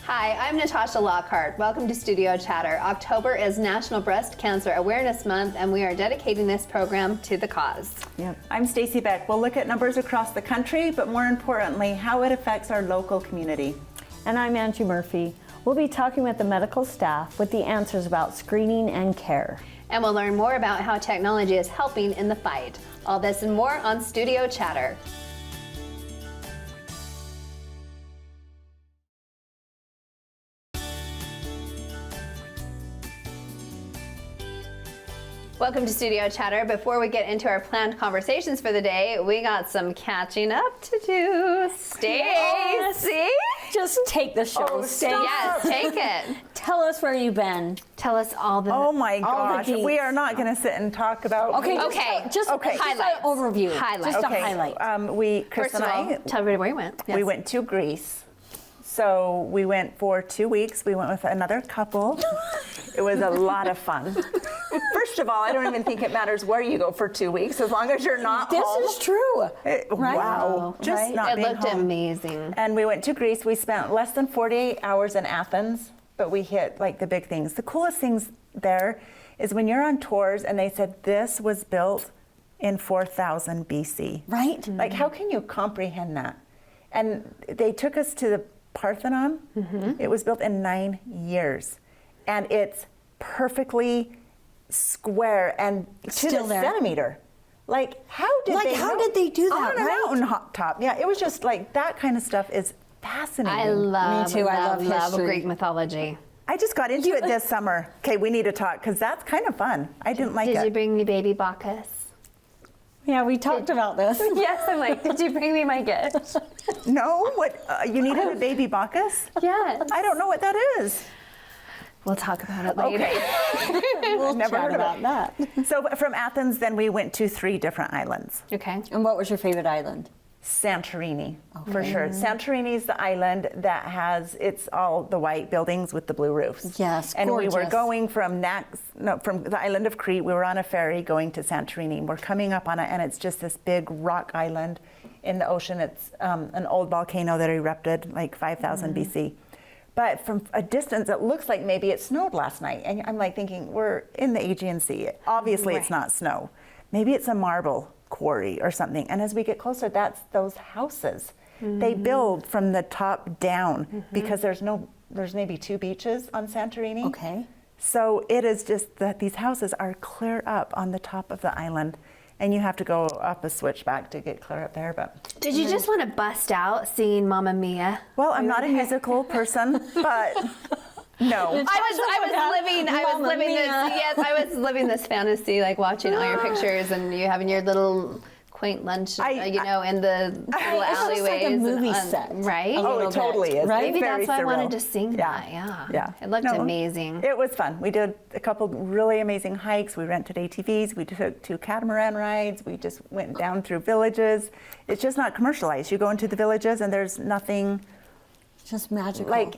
Hi, I'm Natasha Lockhart. Welcome to Studio Chatter. October is National Breast Cancer Awareness Month, and we are dedicating this program to the cause. Yep. I'm Stacy Beck. We'll look at numbers across the country, but more importantly, how it affects our local community. And I'm Angie Murphy. We'll be talking with the medical staff with the answers about screening and care. And we'll learn more about how technology is helping in the fight. All this and more on Studio Chatter. Welcome to Studio Chatter. Before we get into our planned conversations for the day, we got some catching up to do. Stacy? Just take the show, Stacy. Yes, take it. Tell us where you've been. Tell us all the... Oh my gosh, deets. we are not going to sit and talk about... Just highlights. an overview. Highlights. Just Okay. a highlight. First Kristen of and all, I, tell everybody where you went. Yes. we went to Greece. So we went for 2 weeks. We went with another couple. It was a lot of fun. First of all, I don't even think it matters where you go for 2 weeks, as long as you're not home. This is true. Right? Right? Wow. Just Right? not It being looked home. amazing. And we went to Greece. We spent less than 48 hours in Athens, but we hit like the big things. The coolest things there is when you're on tours and they said this was built in 4000 BC. Right? Like, how can you comprehend that? And they took us to the Parthenon. It was built in 9 years. And it's perfectly square and to Still the there. centimeter. Like, how did Like, they how know? did they do that, On a right? mountain top. Yeah, it was just like, that kind of stuff is fascinating. I love, Me too. I love history. Greek mythology. I just got into it this summer. Okay, we need to talk, because that's kind of fun. I didn't like Did it. you bring me baby Bacchus? Yeah, we talked about this. Yes, I'm like, did you bring me my gift? No? What? You needed a baby Bacchus? Yes. I don't know what that is. We'll talk about it later. We'll Never chat heard of about that. So from Athens, then we went to 3 different islands. Okay. And what was your favorite island? Santorini, for sure. Santorini is the island that has, it's all the white buildings with the blue roofs. Yes, And we were gorgeous. going from from the island of Crete, we were on a ferry going to Santorini. We're coming up on it, and it's just this big rock island in the ocean. It's an old volcano that erupted like 5000 BC. But from a distance, it looks like maybe it snowed last night. And I'm like thinking, we're in the Aegean Sea. Obviously, it's not snow. Maybe it's a marble quarry or something. And as we get closer, that's those houses. They build from the top down because there's maybe 2 beaches on Santorini. Okay. So it is just that these houses are clear up on the top of the island, and you have to go up a switchback to get clear up there. But Did you just want to bust out singing Mamma Mia? well, I'm not a musical person, but no. I was living this fantasy, like watching all your pictures and you having your little quaint lunch, in the little alleyways. It's like a movie and, set. Right? A Oh, little it totally bit, is. right? It's Maybe very that's why I wanted surreal. to sing that. Yeah. Yeah. It looked amazing. It was fun. We did a couple really amazing hikes. We rented ATVs. We took 2 catamaran rides. We just went down through villages. It's just not commercialized. You go into the villages and there's nothing Just magical. like,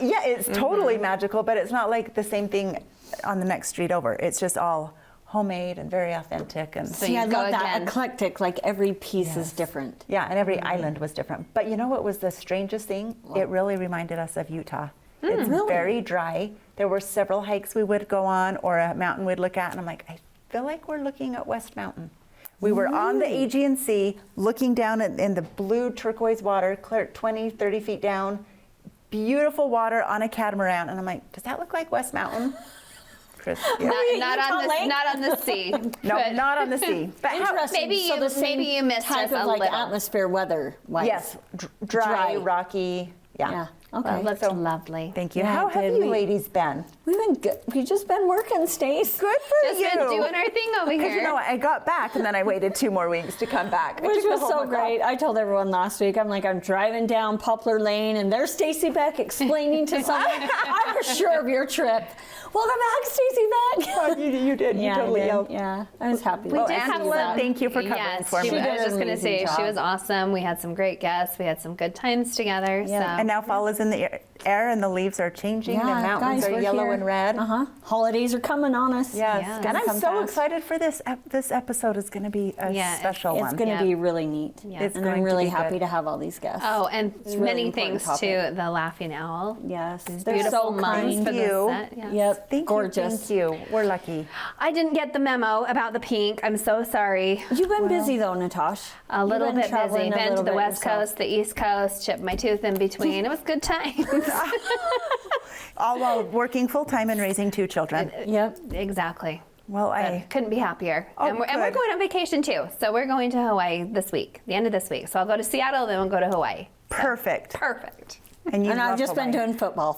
yeah, it's totally magical, but it's not like the same thing on the next street over. It's just all homemade and very authentic. And So See, you I go love that. again. Eclectic, like every piece is different. yeah, and every island was different. But you know what was the strangest thing? It really reminded us of Utah. It's Really? very dry. There were several hikes we would go on or a mountain we'd look at, and I'm like, I feel like we're looking at West Mountain. We were on the Aegean Sea, looking down in the blue turquoise water, clear 20, 30 feet down, beautiful water on a catamaran. And I'm like, does that look like West Mountain? Chris, yeah. Not on the sea. No, not on the sea. But how- Interesting. maybe so you- the same maybe you missed type us of a like little. atmosphere weather wise. yes, dry, Dry. rocky. Yeah. Yeah. Okay. Well, it looked lovely. Thank you. Yeah, How it have did. you We- ladies been? We've been good. We've just been working, Stace. Good for Just you. been doing our thing over Because here. you know what? I got back and then I waited 2 more weeks to come back. I Which took the was whole so month great. off. I told everyone last week, I'm driving down Poplar Lane and there's Stacy Beck explaining to someone, I was sure of your trip. Welcome back, Stacy Beck. Oh, you did. You Yeah, totally I did. yelled. Yeah, I was happy. Well, did have Angela, some- thank you for covering Yes, for me. I was did just an going to say amazing she job. was awesome. We had some great guests. We had some good times together. Yeah. So. And now fall is in the air and the leaves are changing. The mountains guys, are we're yellow here. and red. Holidays are coming on us. Yes, Yeah. and I'm Come so fast. excited for this. This episode is going to be a Yeah, special It's one. going to Yeah. be really neat. Yeah. It's And going I'm to really be happy good. to have all these guests. Oh, and It's a really many important thanks topic. to the Laughing Owl. Yes. These They're beautiful so mugs kind. for Thank you. the set. Yes. Yep. Thank Gorgeous. you. Thank you. We're lucky. I didn't get the memo about the pink. I'm so sorry. You've been busy though, Natasha. A little You've been bit busy. traveling a Been to little the bit West yourself. Coast, the East Coast, chipped my tooth in between. It was good times. All while working full time and raising 2 children. Yep. Exactly. Well, I Couldn't be happier. Oh, and we're good. going on vacation too. So we're going to Hawaii this week, the end of this week. So I'll go to Seattle, then we'll go to Hawaii. perfect. Perfect. And And I've love just been Hawaii. doing football,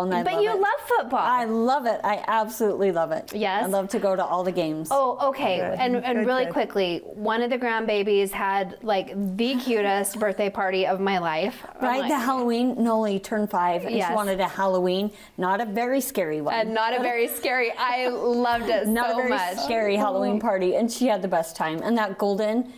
and I But love you it. love football. I love it. I absolutely love it. Yes? I love to go to all the games. Oh, okay. Good. And Good, really good. quickly, one of the grandbabies had like the cutest birthday party of my life. I'm Right, like- the Halloween. Noli turned 5, and Yes. she wanted a Halloween, not a very scary one. And not a very scary. I loved it Not so a very much. scary Halloween party, and she had the best time. And that golden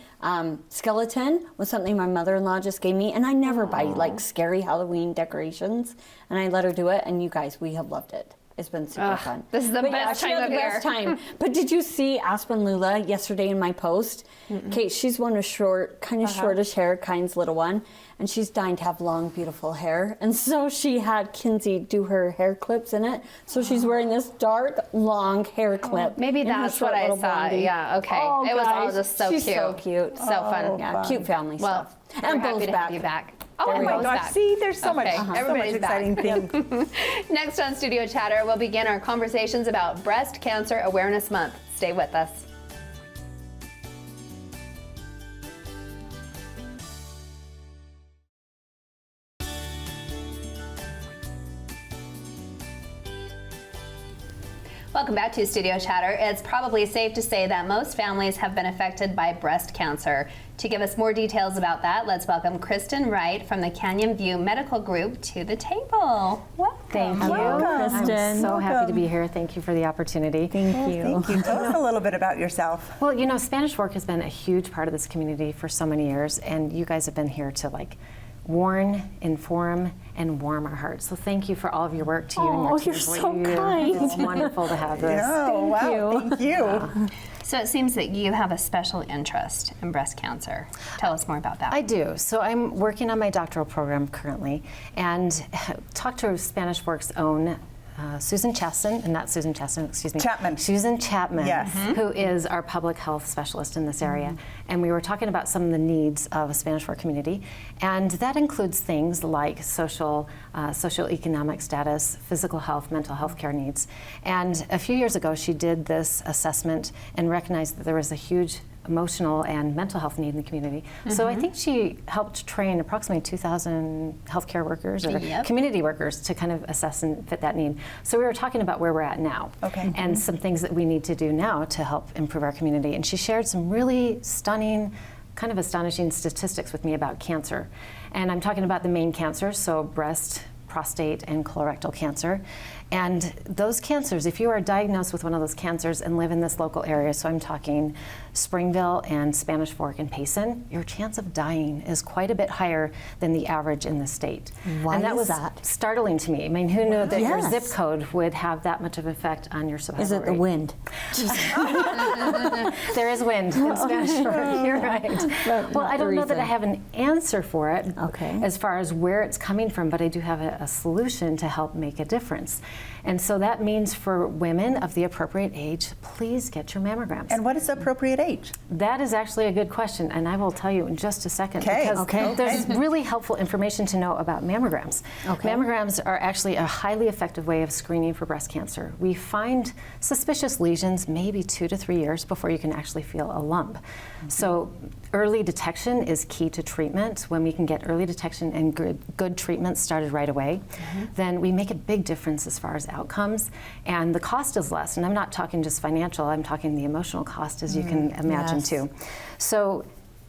skeleton was something my mother-in-law just gave me, and I never buy like scary Halloween decorations, and I let her do it, and you guys, we have loved it. It's been super fun. this is the But best she time had of the best year. time. But did you see Aspen Lula yesterday in my post? Kate, she's one of kind of shortish hair, Kind's little one, and she's dying to have long, beautiful hair. And so she had Kinsey do her hair clips in it. So she's wearing this dark, long hair clip. Maybe in her that's short what I little saw. blondie. Yeah, okay. Oh, It was all guys, just so she's cute. so cute. So fun. Yeah, fun. cute family Well, stuff. we're And happy Bo's to back. have you back. Oh, There and we go. Bo's Gosh, back. see, there's so much, Okay, so much everybody's back. exciting things. Next on Studio Chatter, we'll begin our conversations about Breast Cancer Awareness Month. Stay with us. Welcome back to Studio Chatter. It's probably safe to say that most families have been affected by breast cancer. To give us more details about that, let's welcome Kristen Wright from the Canyon View Medical Group to the table. Welcome. Thank you. Welcome. Kristen. I'm so happy to Welcome. be here. Thank you for the opportunity. Thank you. Thank you. Tell us a little bit about yourself. Well, you know, Spanish work has been a huge part of this community for so many years, and you guys have been here to like warn, inform, and warm our hearts. So thank you for all of your work to you and your Oh, team. you're What so you do. kind. It's wonderful to have this. Oh, wow. Thank you. So it seems that you have a special interest in breast cancer. Tell us more about that. I do. So I'm working on my doctoral program currently, and talked to Spanish Work's own Susan Chapman, and not Susan Chapman, excuse me. Chapman. Susan Chapman, Yes. who is our public health specialist in this area. And we were talking about some of the needs of a Spanish work community. And that includes things like socioeconomic status, physical health, mental health care needs. And a few years ago, she did this assessment and recognized that there was a huge emotional and mental health need in the community. So I think she helped train approximately 2,000 healthcare workers or Yep. community workers to kind of assess and fit that need. So we were talking about where we're at now Okay. and some things that we need to do now to help improve our community. And she shared some really stunning, kind of astonishing statistics with me about cancer. And I'm talking about the main cancers, so breast, prostate, and colorectal cancer. And those cancers, if you are diagnosed with one of those cancers and live in this local area, so I'm talking Springville and Spanish Fork and Payson, your chance of dying is quite a bit higher than the average in the state. Why and that is was that? startling to me. I mean, who knew that your Yes. zip code would have that much of effect on your survival Is it the rate? wind? There is wind in Spanish Fork. You're right. But Well, not I the don't know that I reason. have an answer for it Okay. as far as where it's coming from, but I do have a solution to help make a difference. And so that means for women of the appropriate age, please get your mammograms. And what is the appropriate age? That is actually a good question, and I will tell you in just a second. Okay. Because Okay. there's really helpful information to know about mammograms. Okay. Mammograms are actually a highly effective way of screening for breast cancer. We find suspicious lesions maybe 2 to 3 years before you can actually feel a lump. So early detection is key to treatment. When we can get early detection and good treatment started right away, then we make a big difference as far as outcomes, and the cost is less. And I'm not talking just financial, I'm talking the emotional cost, as you can imagine yes. too. So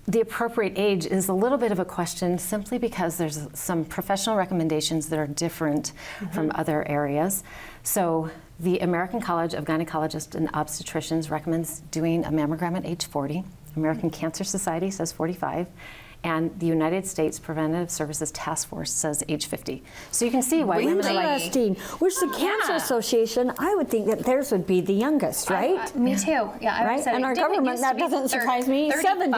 the appropriate age is a little bit of a question simply because there's some professional recommendations that are different from other areas. So the American College of Gynecologists and Obstetricians recommends doing a mammogram at age 40. American Cancer Society says 45. and the United States Preventive Services Task Force says age 50. So you can see why women are like... Interesting. Which the Cancer Association, I would think that theirs would be the youngest, right? Me too. Yeah, I Right? And our government, that doesn't surprise me, 70.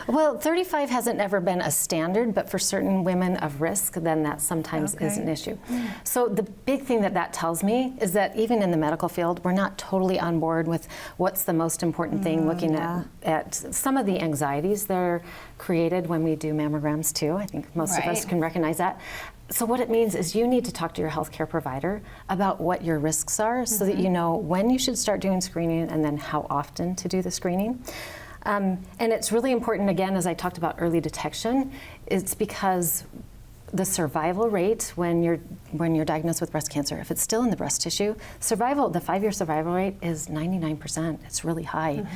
Well, 35 hasn't ever been a standard, but for certain women of risk, then that sometimes is an issue. So the big thing that tells me is that even in the medical field, we're not totally on board with what's the most important thing, looking at some of the anxieties that are created when we do mammograms too. I think most of us can recognize that. So what it means is you need to talk to your healthcare provider about what your risks are so that you know when you should start doing screening and then how often to do the screening. And it's really important, again, as I talked about early detection, it's because the survival rate when you're diagnosed with breast cancer, if it's still in the breast tissue, the 5-year survival rate is 99%. It's really high.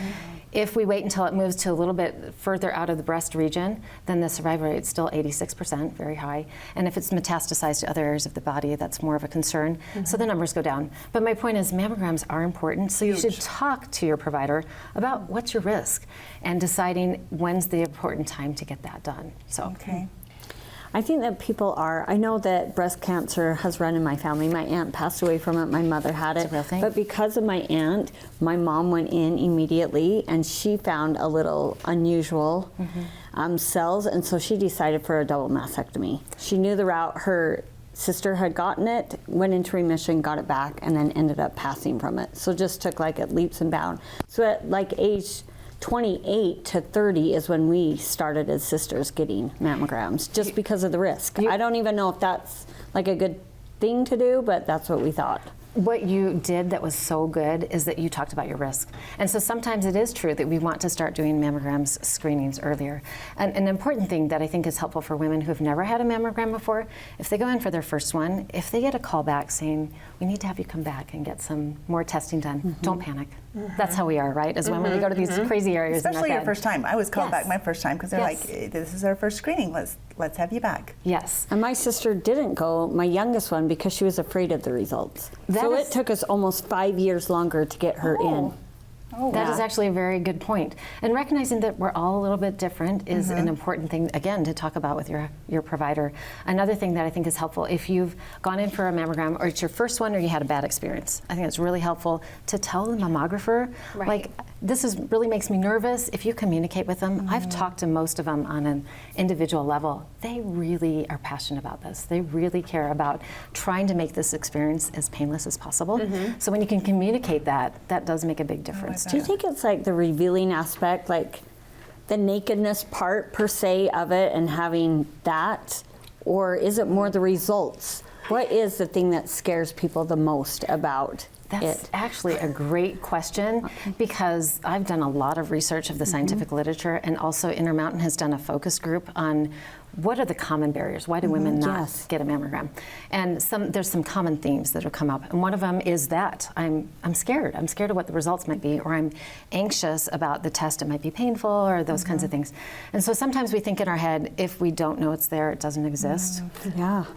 If we wait until it moves to a little bit further out of the breast region, then the survival rate is still 86%, very high. And if it's metastasized to other areas of the body, that's more of a concern. So the numbers go down. But my point is mammograms are important, so you should talk to your provider about what's your risk and deciding when's the important time to get that done. So. I think that I know that breast cancer has run in my family. My aunt passed away from it, my mother had it. It's a real thing. But because of my aunt, my mom went in immediately and she found a little unusual cells, and so she decided for a double mastectomy. She knew the route. Her sister had gotten it, went into remission, got it back, and then ended up passing from it. So just took like it leaps and bounds. So at like age 28 to 30 is when we started as sisters getting mammograms, just because of the risk. I don't even know if that's like a good thing to do, but that's what we thought. What you did that was so good is that you talked about your risk. And so sometimes it is true that we want to start doing mammograms screenings earlier. And an important thing that I think is helpful for women who have never had a mammogram before, if they go in for their first one, if they get a call back saying, we need to have you come back and get some more testing done, don't panic. That's how we are, right? As women, we go to these crazy areas. Especially your first time. I was called back my first time because they're Yes. like, this is our first screening. Let's have you back. Yes. And my sister didn't go, my youngest one, because she was afraid of the results. So it took us almost 5 years longer to get her in. That is actually a very good point. And recognizing that we're all a little bit different is an important thing, again, to talk about with your provider. Another thing that I think is helpful, if you've gone in for a mammogram or it's your first one or you had a bad experience, I think it's really helpful to tell the mammographer, like, really makes me nervous. If you communicate with them, I've talked to most of them on an individual level. They really are passionate about this. They really care about trying to make this experience as painless as possible. So when you can communicate that, that does make a big difference. Do you think it's like the revealing aspect, like the nakedness part per se of it and having that, or is it more the results? What is the thing that scares people the most about That's actually a great question because I've done a lot of research of the scientific literature, and also Intermountain has done a focus group on what are the common barriers? Why do women not get a mammogram? And there's some common themes that have come up, and one of them is that I'm scared. I'm scared of what the results might be, or I'm anxious about the test. It might be painful, or those kinds of things. And so sometimes we think in our head, if we don't know it's there, it doesn't exist.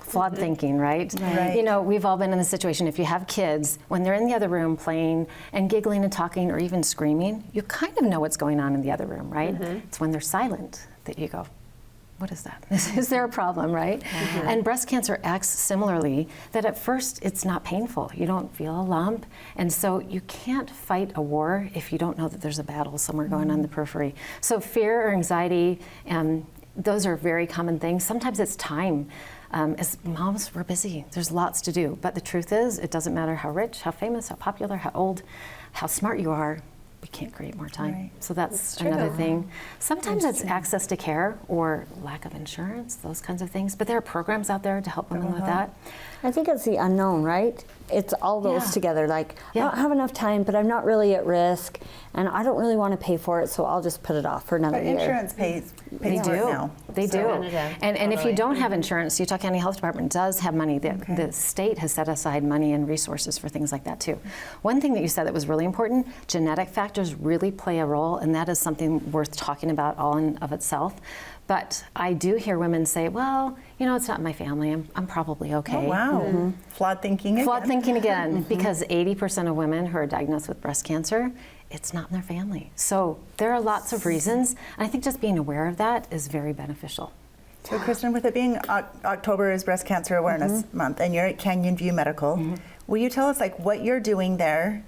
Flawed thinking, right? You know, we've all been in the situation. If you have kids, when they're in the other room playing and giggling and talking, or even screaming, you kind of know what's going on in the other room, right? It's when they're silent that you go, what is that? Is there a problem, right? And breast cancer acts similarly, that at first it's not painful. You don't feel a lump. And so you can't fight a war if you don't know that there's a battle somewhere going on in the periphery. So fear or anxiety, those are very common things. Sometimes it's time. As moms, we're busy. There's lots to do. But the truth is, it doesn't matter how rich, how famous, how popular, how old, how smart you are, we can't create more time. So that's another thing. Sometimes it's access to care or lack of insurance, those kinds of things. But there are programs out there to help women with that. I think it's the unknown, right? It's all those together. Like, I don't have enough time, but I'm not really at risk, and I don't really want to pay for it, so I'll just put it off for another year. Insurance pays They for it do. now. They do. And if you don't have insurance, Utah County Health Department does have money. The state has set aside money and resources for things like that too. One thing that you said that was really important, genetic factors really play a role, and that is something worth talking about all in of itself. But I do hear women say, well, it's not my family. I'm probably okay. Oh, wow. Flawed thinking again. Flawed thinking again, because 80% of women who are diagnosed with breast cancer, it's not in their family. So there are lots of reasons. And I think just being aware of that is very beneficial. So Kristen, with it being October is Breast Cancer Awareness Month, and you're at Canyon View Medical, will you tell us what you're doing there?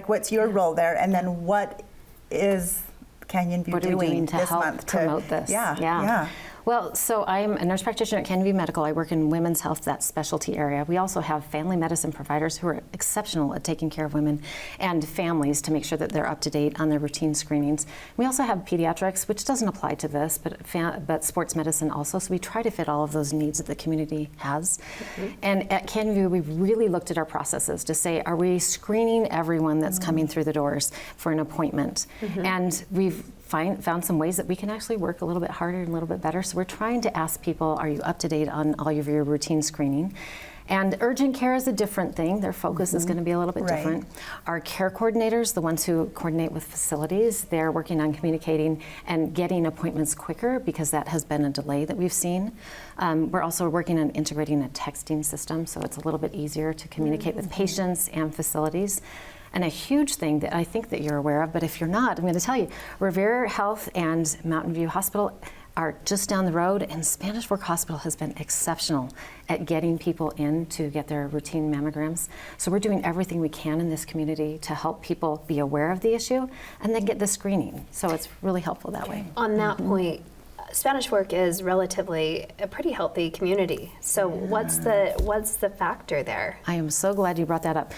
What's your role there? And then what is Canyon View doing to this help month promote this? Yeah. Well, so I'm a nurse practitioner at Canyon View Medical. I work in women's health, that specialty area. We also have family medicine providers who are exceptional at taking care of women and families to make sure that they're up to date on their routine screenings. We also have pediatrics, which doesn't apply to this, but sports medicine also. So we try to fit all of those needs that the community has. And at Canyon View, we've really looked at our processes to say, are we screening everyone that's coming through the doors for an appointment? And we've found some ways that we can actually work a little bit harder and a little bit better. So we're trying to ask people, are you up to date on all of your routine screening? And urgent care is a different thing. Their focus is going to be a little bit different. Our care coordinators, the ones who coordinate with facilities, they're working on communicating and getting appointments quicker, because that has been a delay that we've seen. We're also working on integrating a texting system, so it's a little bit easier to communicate with patients and facilities. And a huge thing that I think that you're aware of, but if you're not, I'm going to tell you, Revere Health and Mountain View Hospital are just down the road, and Spanish Fork Hospital has been exceptional at getting people in to get their routine mammograms. So we're doing everything we can in this community to help people be aware of the issue and then get the screening. So it's really helpful that way. On that point, Spanish Fork is relatively a pretty healthy community. So what's the factor there? I am so glad you brought that up.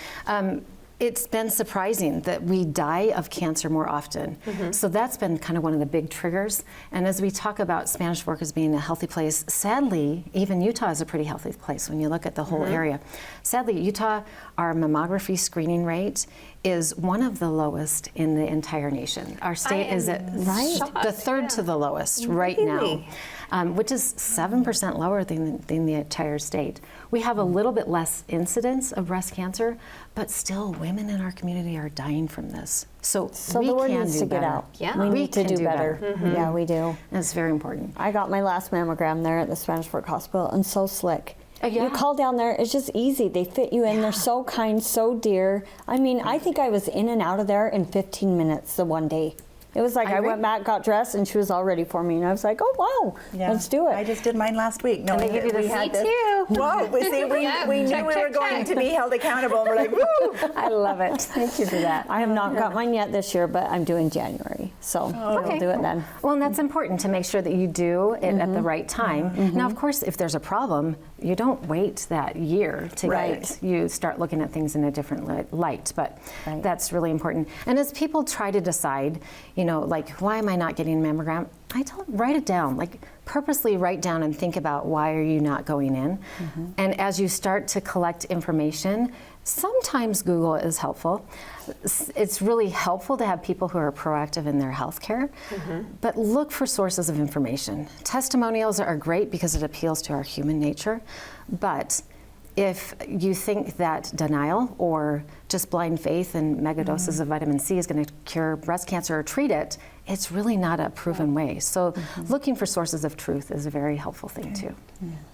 It's been surprising that we die of cancer more often. So that's been kind of one of the big triggers. And as we talk about Spanish Fork as being a healthy place, sadly, even Utah is a pretty healthy place when you look at the whole area. Sadly, Utah, our mammography screening rate is one of the lowest in the entire nation. Our state is at the third to the lowest right now. Which is 7% lower than the entire state. We have a little bit less incidence of breast cancer, but still women in our community are dying from this. So we the word can needs do to get better. out. Yeah. We need to can do better. Yeah, we do. That's very important. I got my last mammogram there at the Spanish Fork Hospital, and so slick. Yeah. You call down there, it's just easy. They fit you in. They're so kind, so dear. I mean, I think I was in and out of there in 15 minutes the one day. It was like I went back, got dressed, and she was all ready for me. And I was like, oh, wow, let's do it. I just did mine last week. No, they give you the Me too. Whoa, we knew we were going to be held accountable. We're like, woo! I love it. Thank you for that. I have not got mine yet this year, but I'm doing January. So we'll do it then. Well, and that's important to make sure that you do it at the right time. Now, of course, if there's a problem, you don't wait that year to get it. You start looking at things in a different light, but that's really important. And as people try to decide, why am I not getting a mammogram? I tell them, write it down. Purposely write down and think about why are you not going in. And as you start to collect information, sometimes Google is helpful. It's really helpful to have people who are proactive in their healthcare, but look for sources of information. Testimonials are great because it appeals to our human nature, but if you think that denial or just blind faith and mega doses of vitamin C is going to cure breast cancer or treat it, it's really not a proven way. So looking for sources of truth is a very helpful thing too.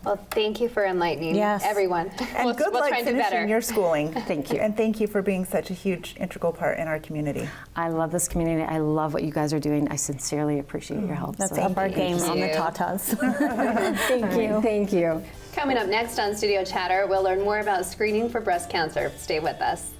Well, thank you for enlightening everyone. And good luck finishing your schooling. Thank you. And thank you for being such a huge integral part in our community. I love this community. I love what you guys are doing. I sincerely appreciate your help. Let's up our game on the tatas. Thank you. Thank you. Coming up next on Studio Chatter, we'll learn more about screening for breast cancer. Stay with us.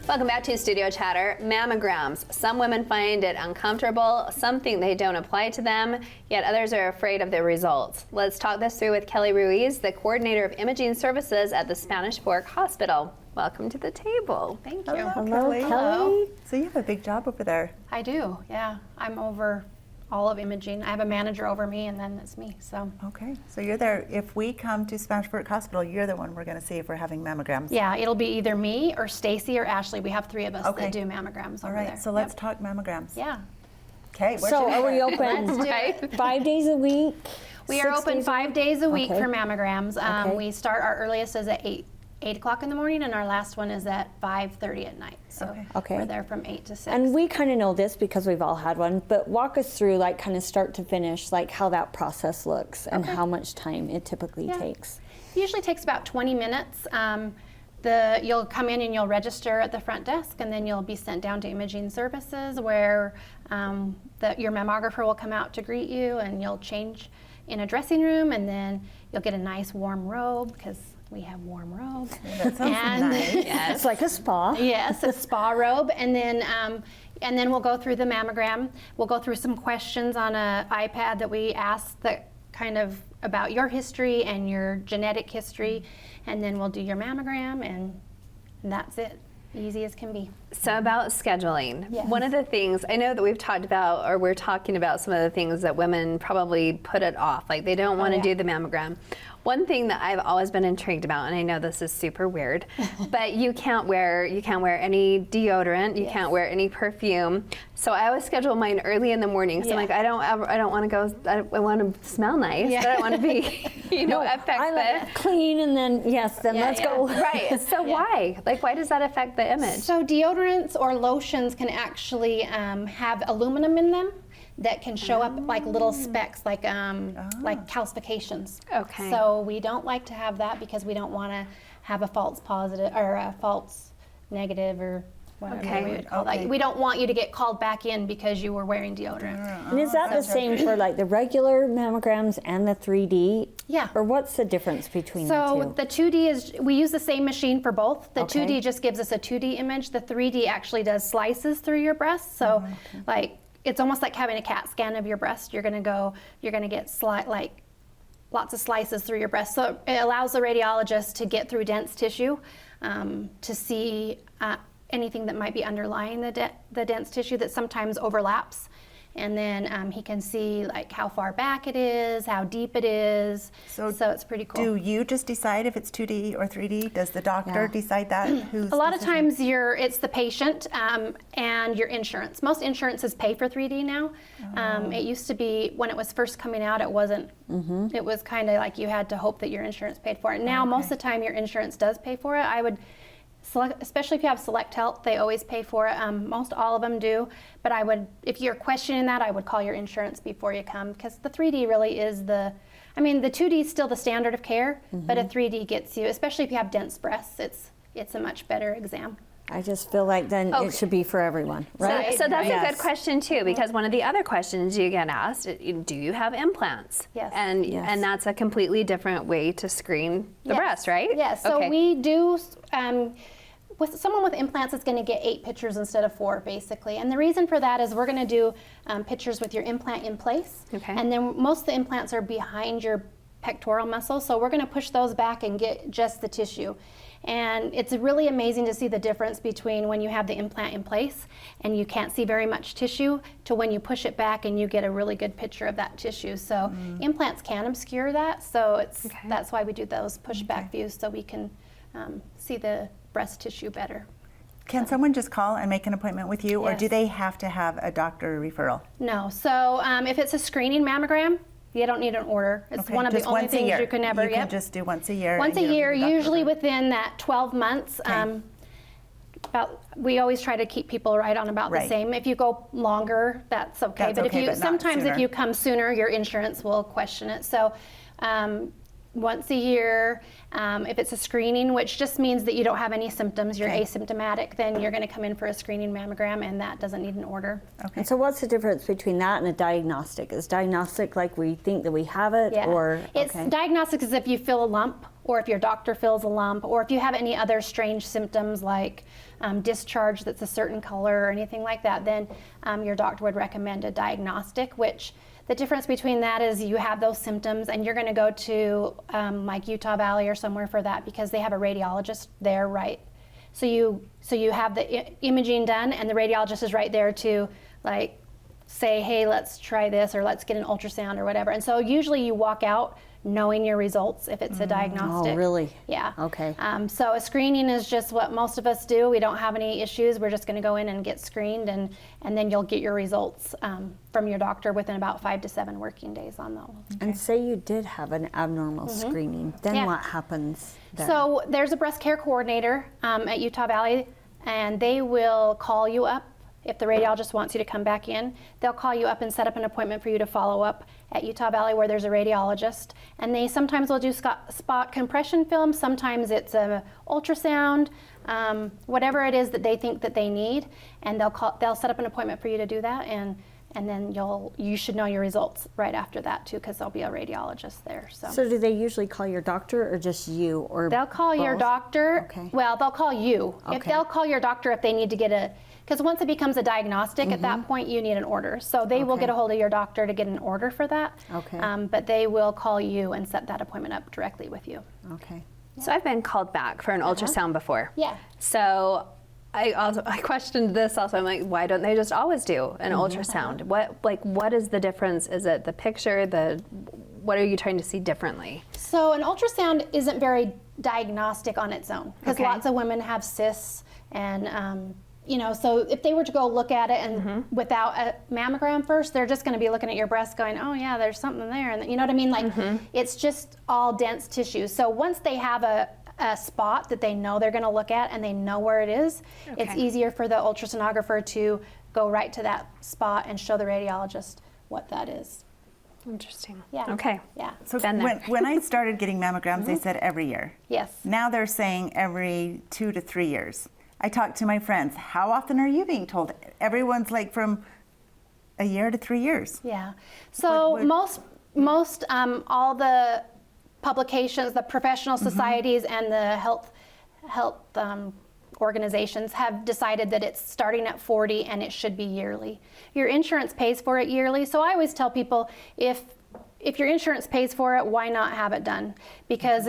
Welcome back to Studio Chatter. Mammograms. Some women find it uncomfortable, some think they don't apply to them, yet others are afraid of the results. Let's talk this through with Kelly Ruiz, the coordinator of imaging services at the Spanish Fork Hospital. Welcome to the table. Thank you. Hello, Kelly. So you have a big job over there. I do, yeah. I'm over all of imaging. I have a manager over me, and then it's me, so. Okay, so you're there. If we come to Spanish Fork Hospital, you're the one we're going to see if we're having mammograms. Yeah, it'll be either me or Stacy or Ashley. We have three of us that do mammograms All over right, there. so let's talk mammograms. Yeah. Okay. So are we open Right. 5 days a week? We are 6 open days 5 days a week Okay. for mammograms. Okay. We start, our earliest is at 8 o'clock in the morning, and our last one is at 5:30 at night. So Okay. we're there from 8 to 6. And we kind of know this because we've all had one, but walk us through like kind of start to finish, like how that process looks and how much time it typically Yeah. takes. Usually takes about 20 minutes. You'll come in and you'll register at the front desk, and then you'll be sent down to imaging services where your mammographer will come out to greet you, and you'll change in a dressing room, and then you'll get a nice warm robe because we have warm robes. That sounds nice. It's like a spa. Yes, a spa robe, and then we'll go through the mammogram. We'll go through some questions on an iPad that we ask that kind of about your history and your genetic history, and then we'll do your mammogram, and that's it. Easy as can be. So about scheduling, Yes. one of the things I know that we've talked about, or we're talking about some of the things that women probably put it off, like they don't want to do the mammogram. One thing that I've always been intrigued about, and I know this is super weird, but you can't wear any deodorant, you can't wear any perfume. So I always schedule mine early in the morning. So I'm like, I don't want to go. I want to smell nice, but I want to be, affect I like the clean and then let's go. right. So why? Like, why does that affect the image? So deodorants or lotions can actually have aluminum in them that can show up like little specks, like calcifications. Okay. So we don't like to have that because we don't want to have a false positive or a false negative or whatever we would call that. We don't want you to get called back in because you were wearing deodorant. And is that the same for like the regular mammograms and the 3D? Yeah. Or what's the difference between the So two? the 2D is, we use the same machine for both. The Okay. 2D just gives us a 2D image. The 3D actually does slices through your breast. So like, it's almost like having a CAT scan of your breast. You're gonna get lots of slices through your breast. So it allows the radiologist to get through dense tissue to see anything that might be underlying the dense tissue that sometimes overlaps. And then he can see like how far back it is, how deep it is. So it's pretty cool. Do you just decide if it's 2D or 3D? Does the doctor decide that? A lot of times it's the patient and your insurance. Most insurances pay for 3D now. It used to be, when it was first coming out, it wasn't. It was kind of like you had to hope that your insurance paid for it. Now, most of the time, your insurance does pay for it. I would especially if you have Select Health, they always pay for it. Most all of them do. But if you're questioning that, I would call your insurance before you come, because the 3D really is the 2D is still the standard of care, but a 3D gets you, especially if you have dense breasts, it's a much better exam. I just feel like then it should be for everyone, right? So that's a Yes. good question too, because one of the other questions you get asked, do you have implants? Yes. And that's a completely different way to screen the breast, right? Yes. So Okay. we do. With someone with implants, it's going to get 8 pictures instead of 4, basically. And the reason for that is we're going to do pictures with your implant in place. Okay. And then most of the implants are behind your pectoral muscle, so we're going to push those back and get just the tissue. And it's really amazing to see the difference between when you have the implant in place and you can't see very much tissue to when you push it back and you get a really good picture of that tissue. So implants can obscure that, so that's why we do those pushback views, so we can see the breast tissue better. Can someone just call and make an appointment with you, or do Yes. they have to have a doctor referral? No, so if it's a screening mammogram, you don't need an order. It's one of the just only once a things year. you can never. You can just do once a year. Once a and you don't year, need a doctor usually referral. within that 12 months. We always try to keep people right on about the Right. same. If you go longer, that's okay. That's but okay, if you but not sometimes if sooner. you come sooner, your insurance will question it. So once a year, if it's a screening, which just means that you don't have any symptoms, you're asymptomatic, then you're going to come in for a screening mammogram, and that doesn't need an order. And so what's the difference between that and a diagnostic? Is diagnostic like we think that we have it, Yeah. or It's diagnostics is if you feel a lump, or if your doctor feels a lump, or if you have any other strange symptoms like discharge that's a certain color or anything like that, then your doctor would recommend a diagnostic, which the difference between that is you have those symptoms and you're going to go to like Utah Valley or somewhere for that because they have a radiologist there, right? So you have the imaging done and the radiologist is right there to like say, hey, let's try this, or let's get an ultrasound or whatever. And so usually you walk out knowing your results if it's a diagnostic. Oh, really? Yeah. Okay. So a screening is just what most of us do. We don't have any issues. We're just going to go in and get screened, and then you'll get your results from your doctor within about 5 to 7 working days on those. And say you did have an abnormal screening, then Yeah. what happens there? So there's a breast care coordinator at Utah Valley, and they will call you up. If the radiologist wants you to come back in, they'll call you up and set up an appointment for you to follow up at Utah Valley, where there's a radiologist. And they sometimes will do spot compression film, sometimes it's a ultrasound, whatever it is that they think that they need, and they'll set up an appointment for you to do that, and then you should know your results right after that too, because there'll be a radiologist there. So do they usually call your doctor or just you, or they'll call your both? doctor. Okay. Well, they'll call you. If Okay. they'll call your doctor if they need to get because once it becomes a diagnostic, at that point you need an order. So they will Okay. get a hold of your doctor to get an order for that. Okay. But they will call you and set that appointment up directly with you. Okay. So I've been called back for an ultrasound before. Yeah. So I questioned this also. I'm like, why don't they just always do an ultrasound? What is the difference? Is it the picture? What are you trying to see differently? So an ultrasound isn't very diagnostic on its own, because Okay. lots of women have cysts, and so if they were to go look at it and without a mammogram first, they're just going to be looking at your breast going, oh yeah, there's something there, and you know what I mean? Like it's just all dense tissue. So once they have a spot that they know they're going to look at and they know where it is, it's Okay. easier for the ultrasonographer to go right to that spot and show the radiologist what that is. Interesting. Yeah. Okay. Yeah. So Been there. when I started getting mammograms, they said every year. Yes. Now they're saying every 2 to 3 years. I talked to my friends, how often are you being told? Everyone's like from a year to 3 years. Yeah. So What- most all the publications, the professional societies, and the health organizations have decided that it's starting at 40 and it should be yearly. Your insurance pays for it yearly, so I always tell people if your insurance pays for it, why not have it done? Because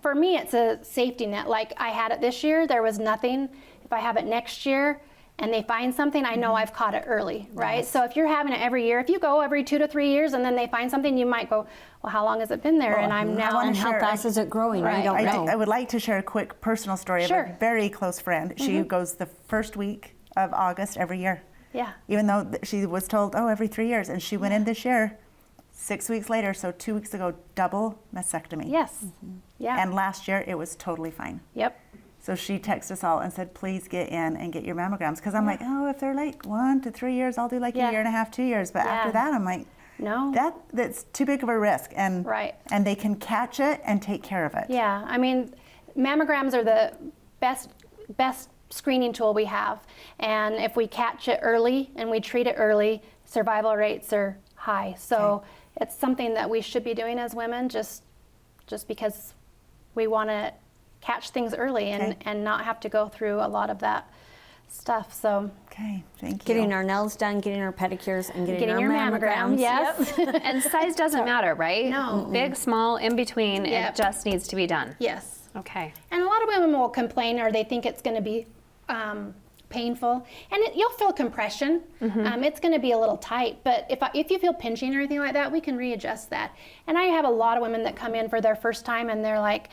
for me, it's a safety net. Like I had it this year, there was nothing. If I have it next year and they find something, I know I've caught it early, right? So if you're having it every year, if you go every 2 to 3 years and then they find something, you might go, well, how long has it been there? Well, and I'm I now. wanna And how Sure, fast is it growing? Right. We don't know. I would like to share a quick personal story of Sure. a very close friend. She goes the first week of August every year. Yeah. Even though she was told, every 3 years. And she went in this year, 6 weeks later, so 2 weeks ago, double mastectomy. Yes. Yeah. And last year, it was totally fine. Yep. So she texted us all and said, please get in and get your mammograms. Because I'm like, if they're like 1 to 3 years, I'll do like Yeah. a year and a half, 2 years. But after Yeah. that, I'm like, No. that's too big of a risk. And, Right. and they can catch it and take care of it. Yeah. I mean, mammograms are the best screening tool we have. And if we catch it early and we treat it early, survival rates are high. So it's something that we should be doing as women, just because we want to catch things early and not have to go through a lot of that stuff. So Okay, thank you. Getting our nails done, getting our pedicures, and getting our your mammograms. yes. And size doesn't matter, right? No. Big, small, in between, Yep. it just needs to be done. Yes. Okay. And a lot of women will complain, or they think it's going to be painful, and you'll feel compression. It's going to be a little tight, but if you feel pinching or anything like that, we can readjust that. And I have a lot of women that come in for their first time, and they're like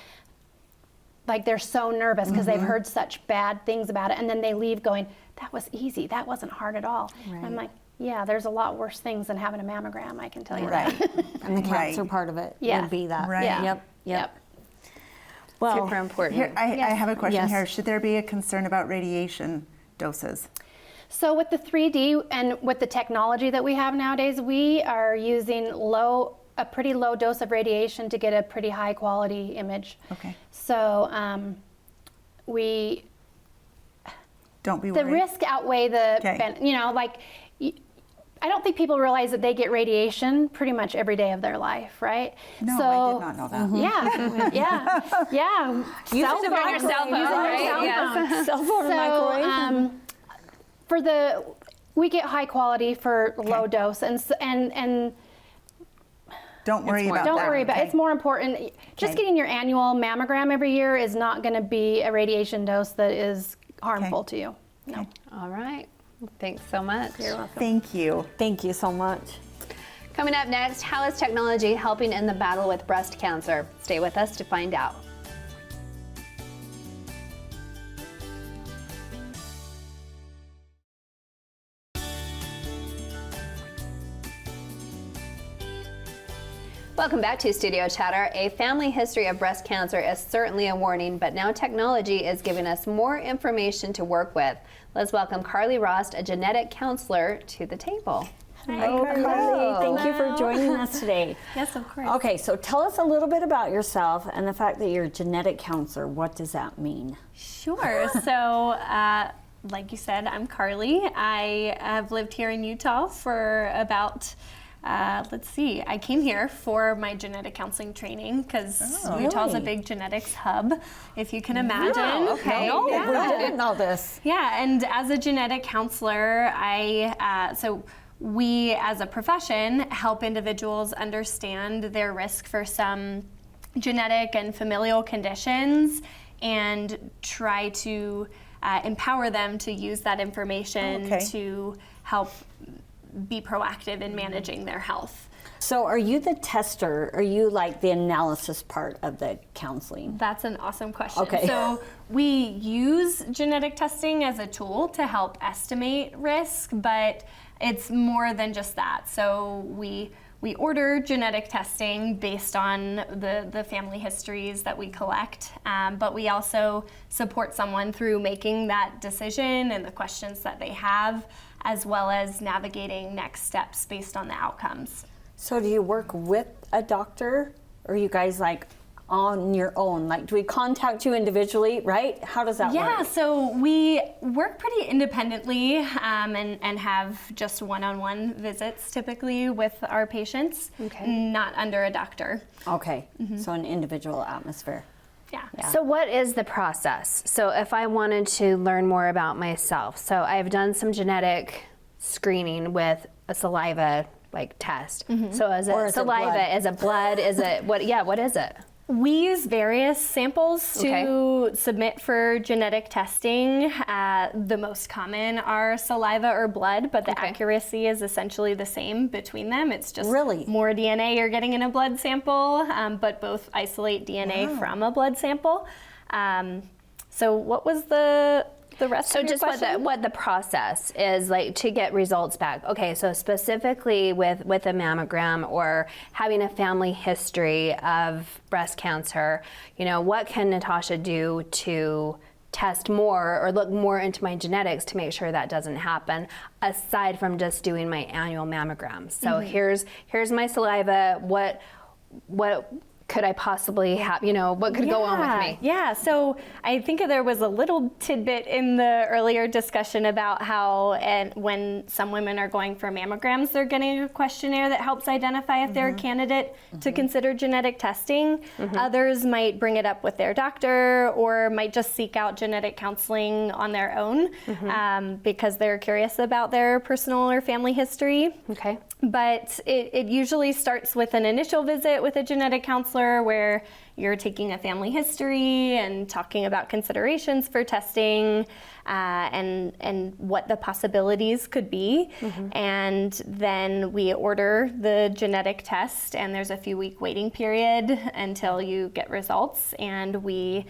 they're so nervous because they've heard such bad things about it, and then they leave going, that was easy, that wasn't hard at all. Right. I'm like, yeah, there's a lot worse things than having a mammogram, I can tell you Right. that. And the cancer Right. part of it Yeah. would be that. Right. Yeah. Yep. Well, Super important. Here, I have a question Yes. here. Should there be a concern about radiation doses? So with the 3D and with the technology that we have nowadays, we are using a pretty low dose of radiation to get a pretty high quality image. Okay. So Don't be the worried. risk outweigh the Okay. I don't think people realize that they get radiation pretty much every day of their life, right? No, so, I did not know that. Yeah. use Cell it phone. on your cell phone, right? Yes. Cell phone and microwave. We get high quality for low dose, and Don't worry about don't that. worry about it. Okay. It's more important. Just Okay. getting your annual mammogram every year is not going to be a radiation dose that is harmful to you. No. All right. Thanks so much. You're welcome. Thank you. Thank you so much. Coming up next, how is technology helping in the battle with breast cancer? Stay with us to find out. Welcome back to Studio Chatter. A family history of breast cancer is certainly a warning, but now technology is giving us more information to work with. Let's welcome Carly Rost, a genetic counselor, to the table. Hello, Carly. Thank you for joining us today. Yes, of course. Okay, so tell us a little bit about yourself and the fact that you're a genetic counselor. What does that mean? Sure. So, like you said, I'm Carly. I have lived here in Utah for about, I came here for my genetic counseling training because Utah's a big genetics hub, if you can imagine. Wow, okay. No, Yeah. we didn't know this. Yeah, and as a genetic counselor, we as a profession help individuals understand their risk for some genetic and familial conditions and try to empower them to use that information to help be proactive in managing their health. So are you the tester? Are you like the analysis part of the counseling? That's an awesome question. Okay. So we use genetic testing as a tool to help estimate risk, but it's more than just that. So we order genetic testing based on the family histories that we collect, but we also support someone through making that decision and the questions that they have, as well as navigating next steps based on the outcomes. So do you work with a doctor, or are you guys like on your own? Like, do we contact you individually, right? How does that work? Yeah, so we work pretty independently and have just one-on-one visits typically with our patients, not under a doctor. Okay, so an individual atmosphere. Yeah. So what is the process? So if I wanted to learn more about myself, so I've done some genetic screening with a saliva test. So is it saliva? Is it blood? Is it what? Yeah, what is it? We use various samples to submit for genetic testing. The most common are saliva or blood, but the accuracy is essentially the same between them. It's just more DNA you're getting in a blood sample, but both isolate DNA from a blood sample. So what was the rest of your just question? what the process is like to get results back. Okay, so specifically with a mammogram or having a family history of breast cancer, what can Natasha do to test more or look more into my genetics to make sure that doesn't happen, aside from just doing my annual mammograms? So here's my saliva. What could I possibly have, what could go on with me? Yeah, so I think there was a little tidbit in the earlier discussion about how when some women are going for mammograms, they're getting a questionnaire that helps identify if they're a candidate to consider genetic testing. Others might bring it up with their doctor or might just seek out genetic counseling on their own because they're curious about their personal or family history. Okay. But it usually starts with an initial visit with a genetic counselor where you're taking a family history and talking about considerations for testing and what the possibilities could be. And then we order the genetic test, and there's a few week waiting period until you get results, and we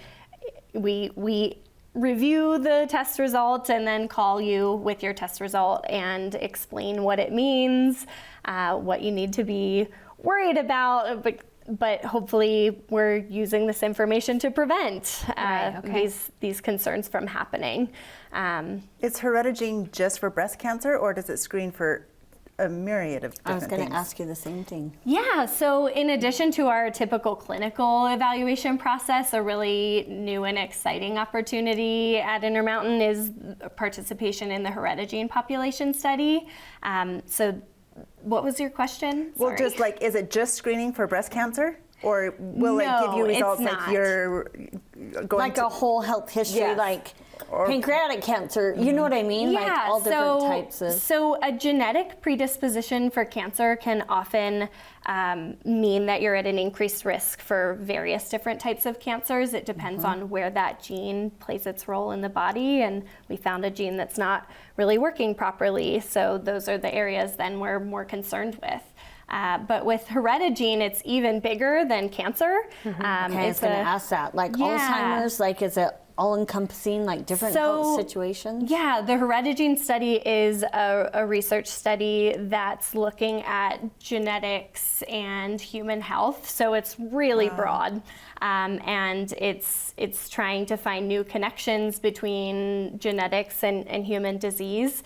review the test result and then call you with your test result and explain what it means, what you need to be worried about, but hopefully we're using this information to prevent these concerns from happening. Is heredity just for breast cancer, or does it screen for a myriad of different I was going things? to ask you the same thing. Yeah, so in addition to our typical clinical evaluation process, a really new and exciting opportunity at Intermountain is participation in the heredity population study. So what was your question? Well, Sorry. just is it just screening for breast cancer? Or will it give you No, it's results not. like you're going Like a whole health history, Yes. like pancreatic cancer. You know what I mean? Like all different types of. So a genetic predisposition for cancer can often mean that you're at an increased risk for various different types of cancers. It depends on where that gene plays its role in the body, and we found a gene that's not really working properly. So those are the areas then we're more concerned with. But with hereditary, it's even bigger than cancer. Okay, I was going to ask that. Like Alzheimer's, like is it all-encompassing, like different health situations? Yeah, the hereditary study is a research study that's looking at genetics and human health. So it's really broad, and it's trying to find new connections between genetics and human disease.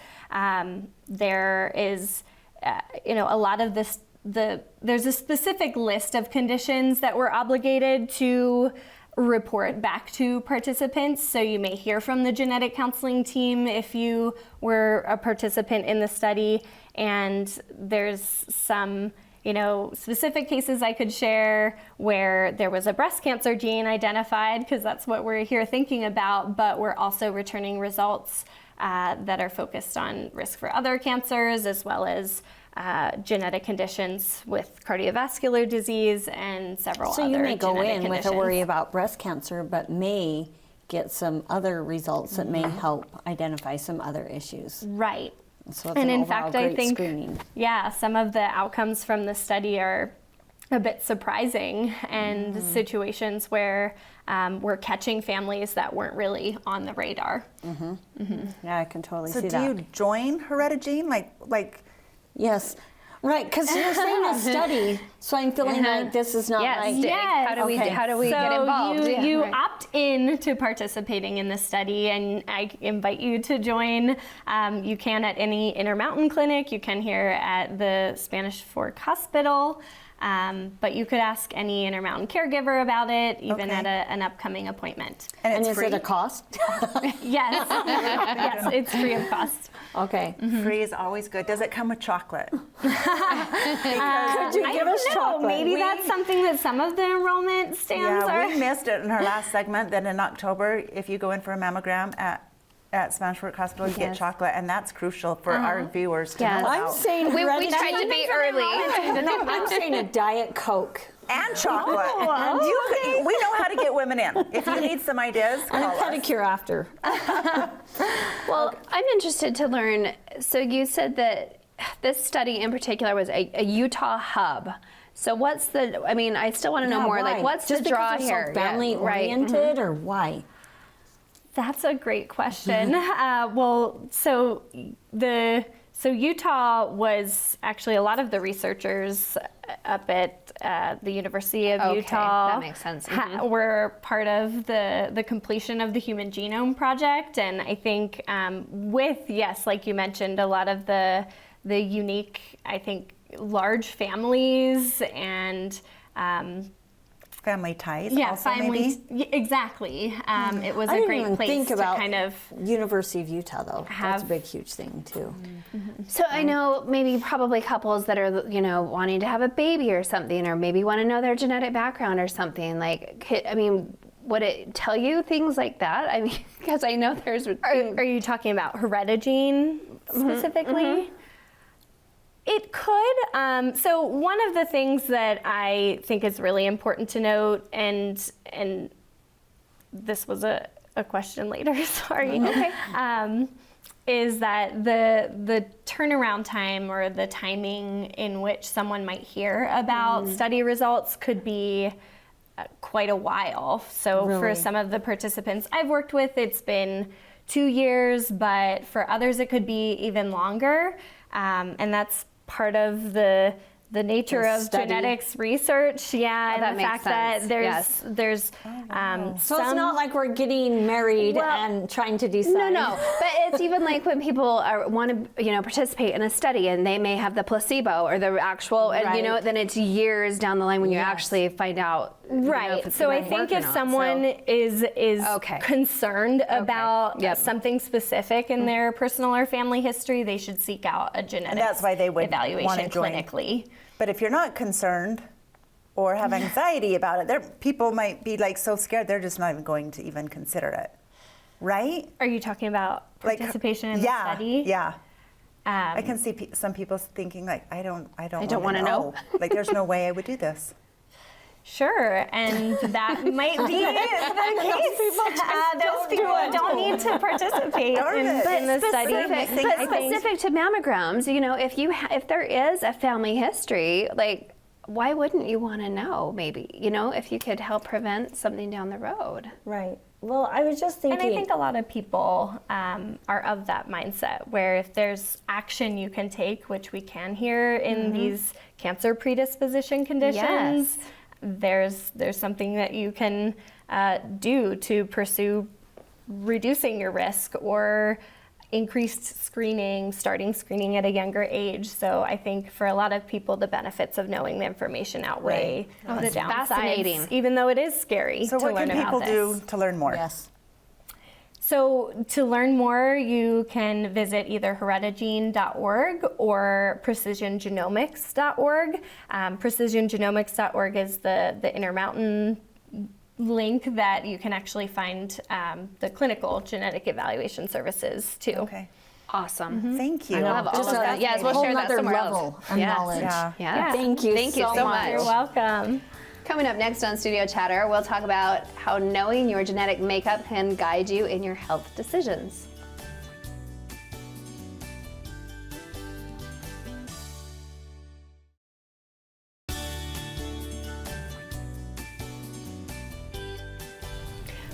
There is, a lot of this. There's a specific list of conditions that we're obligated to report back to participants. So you may hear from the genetic counseling team if you were a participant in the study, and there's some specific cases I could share where there was a breast cancer gene identified, because that's what we're here thinking about, but we're also returning results that are focused on risk for other cancers, as well as genetic conditions with cardiovascular disease and several other genetic conditions. So you may go in with a worry about breast cancer, but may get some other results that may help identify some other issues. Right. So it's and an in fact, great I think, screening. some of the outcomes from the study are a bit surprising, and situations where we're catching families that weren't really on the radar. Yeah, I can totally see that. So do you join hereditary? Like Yes. Right, because you're saying a study, so I'm feeling like this is not like... How do we get involved? You opt in to participating in the study, and I invite you to join. You can at any Intermountain clinic. You can here at the Spanish Fork Hospital. But you could ask any Intermountain caregiver about it, even at an upcoming appointment. And is free? it a cost? Yes. Yes, it's free of cost. Okay. Free is always good. Does it come with chocolate? Could you give us chocolate? Maybe that's something that some of the enrollment stands are. We missed it in our last segment. Then in October, if you go in for a mammogram at Spanish Fork Hospital, you get chocolate, and that's crucial for our viewers to know about. I'm saying We tried to be early. No, I'm saying a Diet Coke. And chocolate. And we know how to get women in. If you need some ideas, And a call us. pedicure after. Well, I'm interested to learn. So you said that this study in particular was a Utah hub. So what's the? I mean, I still want to know more. Why? Like, what's Just the draw because they're here? so family oriented, or why? That's a great question. So Utah was actually a lot of the researchers up at the University of Utah. That makes sense. Were part of the completion of the Human Genome Project, and I think like you mentioned, a lot of the unique, I think, large families and. Family ties. Yeah, also, families. maybe? Exactly. It was I a didn't great even place think to about kind of University of Utah, though. That's a have- big, huge thing too. So I know probably couples that are, wanting to have a baby or something, or maybe want to know their genetic background or something. Like, would it tell you things like that? I mean, because I know there's. Are you talking about hereditary specifically? It could. So one of the things that I think is really important to note, and this was a question later, sorry, is that the turnaround time or the timing in which someone might hear about study results could be quite a while. So for some of the participants I've worked with, it's been 2 years, but for others it could be even longer. And that's part of the nature of genetics research, and that the makes fact sense. that there's So it's not like we're getting married and trying to decide. No, but it's even like when people want to, participate in a study and they may have the placebo or the actual, and then it's years down the line when you actually find out. Right. If it's So gonna I think work or if not. someone is concerned about Yep. something specific in their personal or family history, they should seek out a genetic that's why they would evaluation wanna join. clinically. But if you're not concerned or have anxiety about it, people might be like so scared they're just not even going to even consider it. right? Are you talking about participation in the study? Yeah. I can see some people thinking like, I don't want wanna to know. Like, there's no way I would do this. Sure, and that might be the case. Those people don't need to participate in the study. But specific to mammograms, you know, if there is a family history, like, why wouldn't you want to know? Maybe, you know, if you could help prevent something down the road. Right. Well, I was just thinking. And I think a lot of people are of that mindset where if there's action you can take, which we can here in these cancer predisposition conditions, there's something that you can do to pursue reducing your risk or increased screening, starting screening at a younger age. So I think for a lot of people, the benefits of knowing the information outweigh the downsides, fascinating. even though it is scary So to what learn can people about this. do to learn more? Yes. So to learn more, you can visit either heredigene.org or precisiongenomics.org. Precisiongenomics.org is the Intermountain link that you can actually find the clinical genetic evaluation services too. Okay. Awesome. Thank you. I love all of that. Yes, we'll share that Whole somewhere nother else. level of knowledge. Yeah. Thank you so much. You're welcome. Coming up next on Studio Chatter, we'll talk about how knowing your genetic makeup can guide you in your health decisions.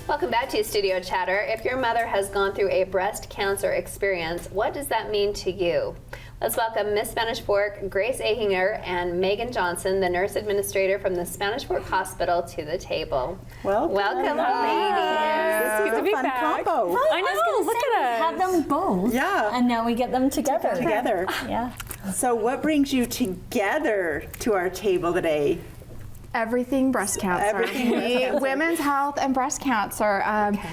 Welcome back to Studio Chatter. If your mother has gone through a breast cancer experience, what does that mean to you? Let's welcome Miss Spanish Fork, Grace Ahinger, and Megan Johnson, the nurse administrator from the Spanish Fork Hospital, to the table. Welcome. Welcome, ladies. This is a fun combo. I know. Look at us. Have them both. Yeah. And now we get them together. Together. Yeah. So what brings you together to our table today? Everything breast cancer. Everything breast cancer. Women's health and breast cancer.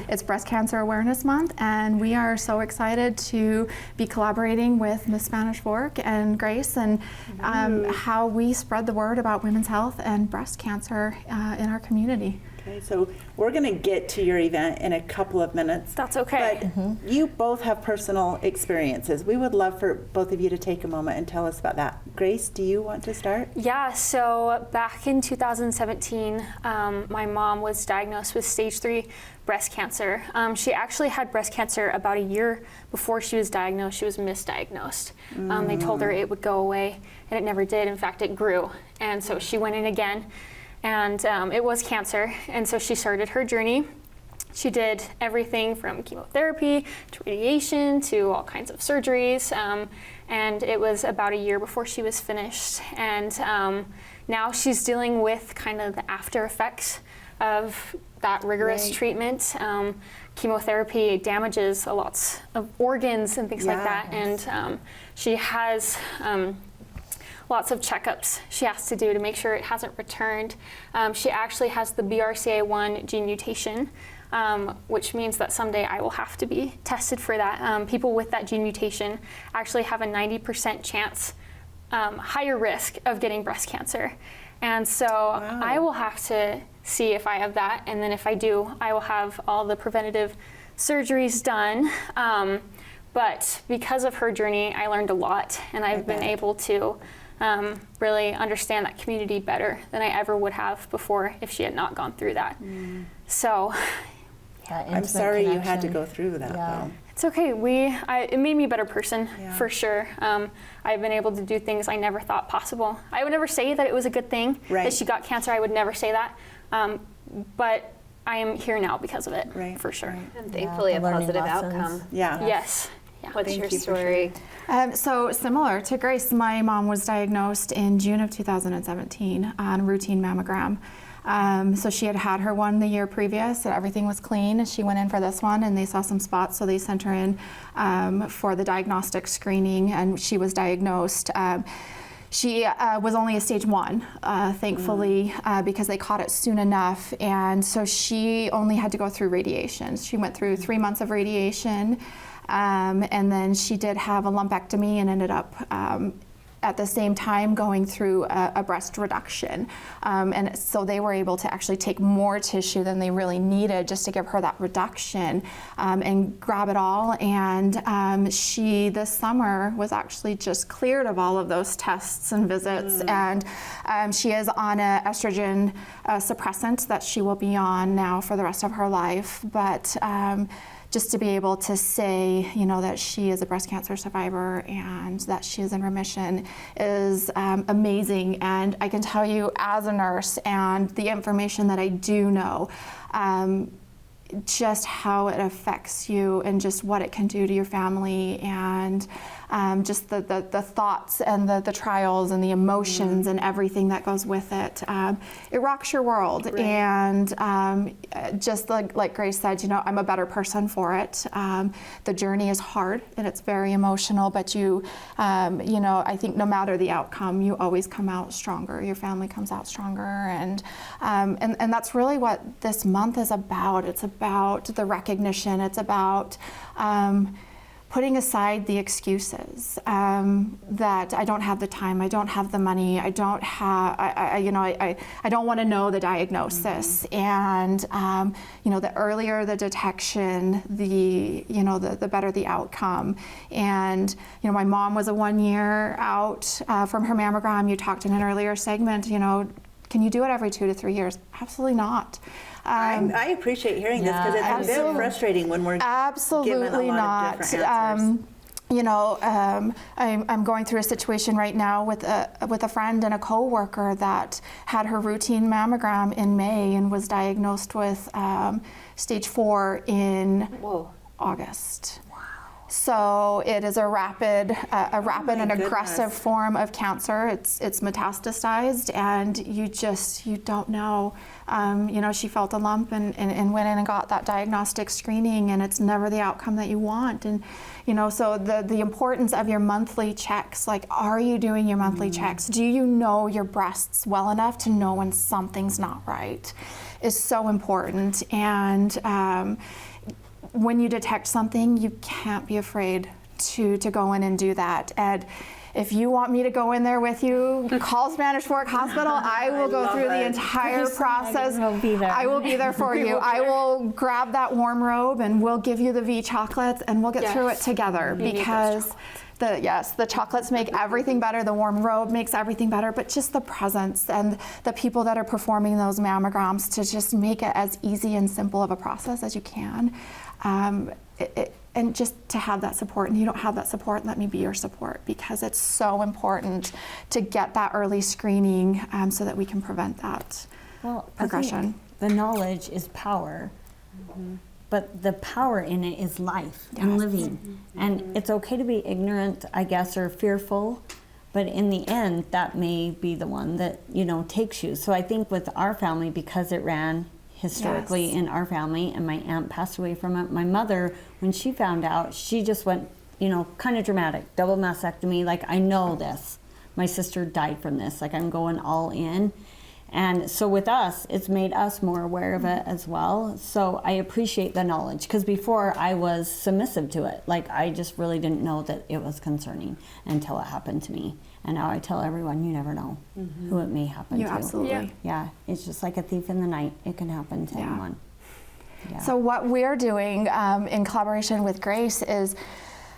It's Breast Cancer Awareness Month, and we are so excited to be collaborating with Miss Spanish Fork and Grace and how we spread the word about women's health and breast cancer in our community. Okay, so we're going to get to your event in a couple of minutes. That's okay. But you both have personal experiences. We would love for both of you to take a moment and tell us about that. Grace, do you want to start? Yeah, so back in 2017, my mom was diagnosed with stage 3 breast cancer. She actually had breast cancer about a year before she was diagnosed. She was misdiagnosed. They told her it would go away, and it never did. In fact, it grew. And so she went in again, and it was cancer. And so she started her journey. She did everything from chemotherapy to radiation to all kinds of surgeries. And it was about a year before she was finished. And now she's dealing with kind of the after effects of that rigorous treatment. Chemotherapy damages a lot of organs and things like that. And she has lots of checkups she has to do to make sure it hasn't returned. She actually has the BRCA1 gene mutation, which means that someday I will have to be tested for that. People with that gene mutation actually have a 90% chance, higher risk of getting breast cancer. And so I will have to see if I have that, and then if I do, I will have all the preventative surgeries done. But because of her journey, I learned a lot, and I've been able to really understand that community better than I ever would have before if she had not gone through that. So I'm sorry you had to go through that, though. it's okay. It made me a better person, for sure. I've been able to do things I never thought possible. I would never say that it was a good thing that she got cancer. I would never say that. But I am here now because of it, for sure. And thankfully, a positive outcome. Yeah. Yes. What's your story? So similar to Grace, my mom was diagnosed in June of 2017 on a routine mammogram. So she had had her one the year previous, and everything was clean. She went in for this one, and they saw some spots, so they sent her in for the diagnostic screening, and she was diagnosed. She was only a stage 1, thankfully, because they caught it soon enough, and so she only had to go through radiation. She went through 3 months of radiation, and then she did have a lumpectomy and ended up at the same time going through a breast reduction. And so they were able to actually take more tissue than they really needed just to give her that reduction and grab it all. And she, this summer, was actually just cleared of all of those tests and visits. And she is on an estrogen suppressant that she will be on now for the rest of her life. But just to be able to say, you know, that she is a breast cancer survivor and that she is in remission is amazing. And I can tell you, as a nurse and the information that I do know, just how it affects you and just what it can do to your family, and just the thoughts and the trials and the emotions and everything that goes with it. It rocks your world. Right. And just like Grace said, you know, I'm a better person for it. The journey is hard and it's very emotional, but you know, I think no matter the outcome, you always come out stronger. Your family comes out stronger, and that's really what this month is about. It's about the recognition. It's about putting aside the excuses that I don't have the time, I don't have the money, I don't have, I don't want to know the diagnosis. And you know, the earlier the detection, the better the outcome. And you know, my mom was 1 year out from her mammogram. You talked in an earlier segment, you know, can you do it every 2 to 3 years? Absolutely not. I appreciate hearing this, because it's a bit frustrating when we're given a lot of different answers. You know, I'm going through a situation right now with a friend and a coworker that had her routine mammogram in May and was diagnosed with stage 4 in August. So it is a rapid and aggressive form of cancer. It's metastasized, and you don't know. You know, she felt a lump and went in and got that diagnostic screening, and it's never the outcome that you want. And you know, so the importance of your monthly checks, like, are you doing your monthly checks? Do you know your breasts well enough to know when something's not right? Is so important. And when you detect something, you can't be afraid to go in and do that. And if you want me to go in there with you, call Spanish Fork Hospital. I will go through the entire process. I will be there for you. I will grab that warm robe and we'll give you the V chocolates and we'll get through it together, because the chocolates make everything better. The warm robe makes everything better, but just the presence and the people that are performing those mammograms to just make it as easy and simple of a process as you can. And just to have that support, and you don't have that support, let me be your support, because it's so important to get that early screening so that we can prevent that progression. I think the knowledge is power, but the power in it is life and living. And it's okay to be ignorant, I guess, or fearful, but in the end, that may be the one that, you know, takes you. So I think with our family, because it ran historically in our family, and my aunt passed away from it. My mother, when she found out, she just went, you know, kind of dramatic, double mastectomy, like, I know this. My sister died from this, like, I'm going all in. And so with us, it's made us more aware of it as well. So I appreciate the knowledge, because before I was submissive to it. Like, I just really didn't know that it was concerning until it happened to me. And now I tell everyone, you never know who it may happen to. Absolutely. Yeah, it's just like a thief in the night. It can happen to anyone. Yeah. So what we're doing in collaboration with Grace is,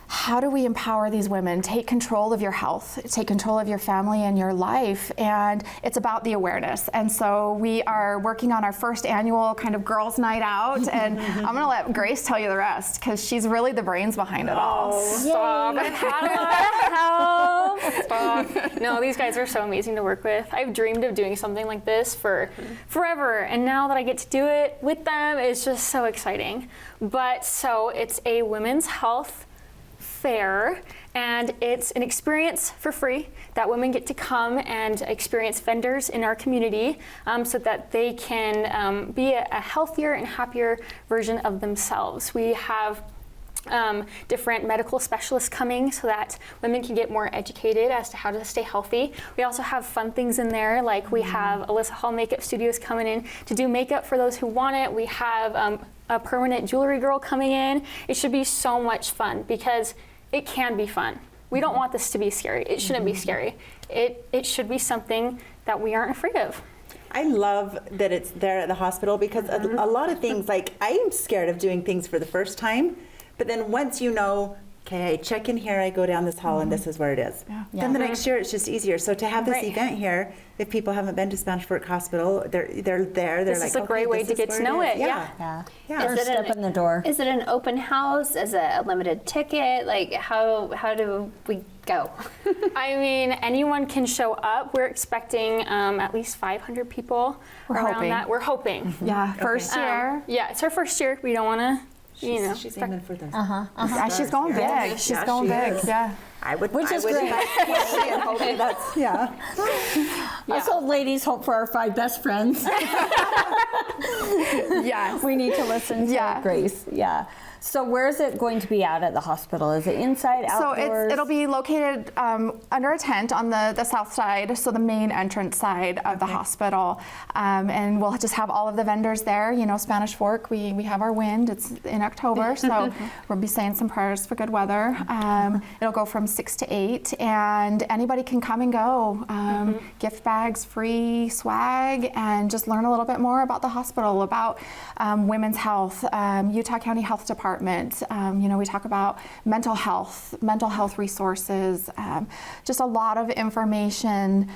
how do we empower these women? Take control of your health, take control of your family and your life, and it's about the awareness. And so we are working on our first annual kind of girls' night out, and I'm gonna let Grace tell you the rest, because she's really the brains behind it all. Stop. I've had a lot of help. Stop. No, these guys are so amazing to work with. I've dreamed of doing something like this for forever, and now that I get to do it with them, it's just so exciting. But so it's a women's health fair, and it's an experience for free that women get to come and experience vendors in our community, so that they can be a healthier and happier version of themselves. We have different medical specialists coming so that women can get more educated as to how to stay healthy. We also have fun things in there, like we have Alyssa Hall Makeup Studios coming in to do makeup for those who want it. We have a permanent jewelry girl coming in. It should be so much fun, because it can be fun. We don't want this to be scary. It shouldn't be scary. It should be something that we aren't afraid of. I love that it's there at the hospital because a lot of things, like I'm scared of doing things for the first time, but then once you know, okay, I check in here, I go down this hall and this is where it is. Then the next year it's just easier. So to have this event here, if people haven't been to Spanish Fork Hospital, they're there, they're This like, is a great way to get to know it. Yeah. First step in the door. Is it an open house? Is it a limited ticket? Like, how do we go? I mean, anyone can show up. We're expecting at least 500 people around hoping. that. We're hoping. Yeah, first year. Yeah, it's our first year. We don't want to, She's aiming for the Yeah, she's going big. She's going big. is. Yeah. I would, Which is I would great. invite Kelly and hopefully that's, Also, ladies, hope for our 5 best friends. Yes. We need to listen to Yeah. Grace. Yeah. So where is it going to be at the hospital? Is it inside, outdoors? So it'll be located under a tent on the south side, so the main entrance side of the hospital. And we'll just have all of the vendors there. You know, Spanish Fork, we have our wind. It's in October, so we'll be saying some prayers for good weather. It'll go from 6 to 8, and anybody can come and go. Gift bags, free swag, and just learn a little bit more about the hospital, about women's health, Utah County Health Department. You know, we talk about mental health resources, just a lot of information